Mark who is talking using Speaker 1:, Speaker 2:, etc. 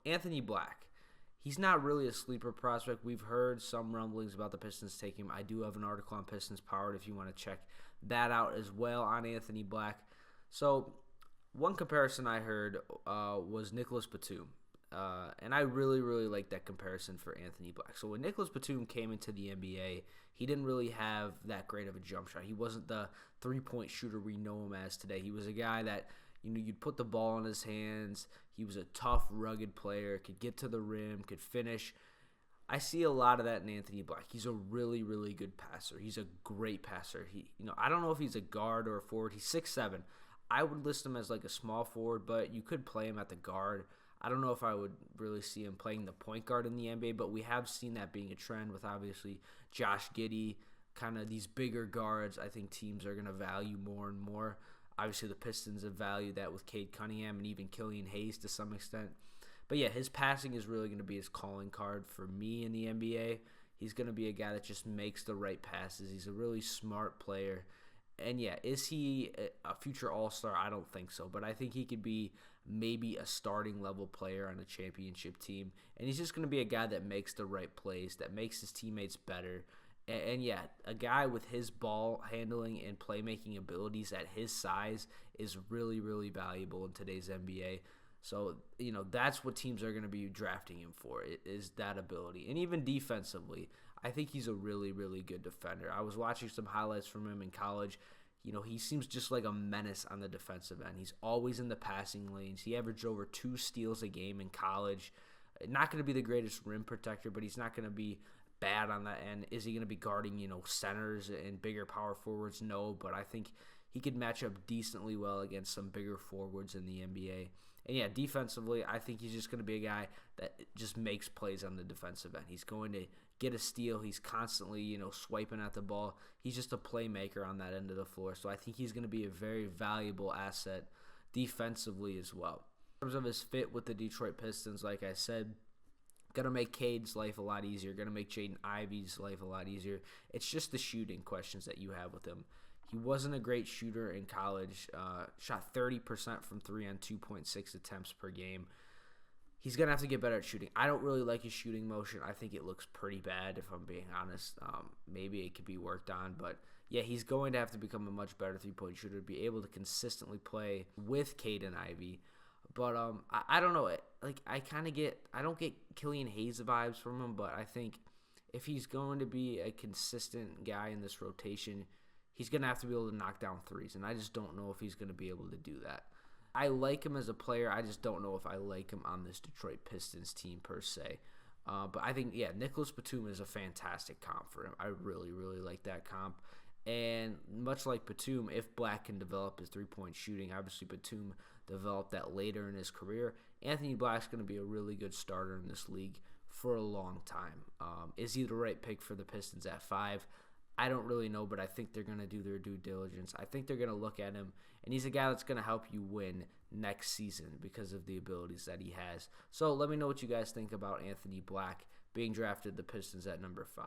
Speaker 1: Anthony Black. He's not really a sleeper prospect. We've heard some rumblings about the Pistons taking him. I do have an article on Pistons Powered if you want to check that out as well on Anthony Black. So one comparison I heard was Nicholas Batum. And I really, really like that comparison for Anthony Black. So when Nicholas Batum came into the NBA, he didn't really have that great of a jump shot. He wasn't the three-point shooter we know him as today. He was a guy that, you'd put the ball in his hands. He was a tough, rugged player, could get to the rim, could finish. I see a lot of that in Anthony Black. He's a really, really good passer. He's a great passer. I don't know if he's a guard or a forward. He's 6'7". I would list him as like a small forward, but you could play him at the guard. I don't know if I would really see him playing the point guard in the NBA, but we have seen that being a trend with obviously Josh Giddey, kind of these bigger guards. I think teams are going to value more and more. Obviously, the Pistons have valued that with Cade Cunningham and even Killian Hayes to some extent. But yeah, his passing is really going to be his calling card for me in the NBA. He's going to be a guy that just makes the right passes. He's a really smart player. And yeah, is he a future All-Star? I don't think so. But I think he could be maybe a starting level player on a championship team. And he's just going to be a guy that makes the right plays, that makes his teammates better. And yeah, a guy with his ball handling and playmaking abilities at his size is really, really valuable in today's NBA. So, that's what teams are going to be drafting him for, is that ability. And even defensively, I think he's a really, really good defender. I was watching some highlights from him in college. He seems just like a menace on the defensive end. He's always in the passing lanes. He averaged over 2 steals a game in college. Not going to be the greatest rim protector, but he's not going to be bad on that end. Is he going to be guarding, centers and bigger power forwards? No, but I think he could match up decently well against some bigger forwards in the NBA. And yeah, defensively, I think he's just going to be a guy that just makes plays on the defensive end. He's going to get a steal. He's constantly, swiping at the ball. He's just a playmaker on that end of the floor. So I think he's going to be a very valuable asset defensively as well. In terms of his fit with the Detroit Pistons, like I said, going to make Cade's life a lot easier. Going to make Jaden Ivey's life a lot easier. It's just the shooting questions that you have with him. He wasn't a great shooter in college. Shot 30% from 3 on 2.6 attempts per game. He's going to have to get better at shooting. I don't really like his shooting motion. I think it looks pretty bad, if I'm being honest. Maybe it could be worked on. But, yeah, he's going to have to become a much better three-point shooter to be able to consistently play with Cade and Ivey. But I don't know. I don't get Killian Hayes vibes from him, but I think if he's going to be a consistent guy in this rotation, he's going to have to be able to knock down threes, and I just don't know if he's going to be able to do that. I like him as a player. I just don't know if I like him on this Detroit Pistons team per se. But I think, yeah, Nicholas Batum is a fantastic comp for him. I really, really like that comp. And much like Batum, if Black can develop his three-point shooting, obviously Batum developed that later in his career, Anthony Black's going to be a really good starter in this league for a long time. Is he the right pick for the Pistons at 5? I don't really know, but I think they're going to do their due diligence. I think they're going to look at him, and he's a guy that's going to help you win next season because of the abilities that he has. So let me know what you guys think about Anthony Black being drafted the Pistons at number 5.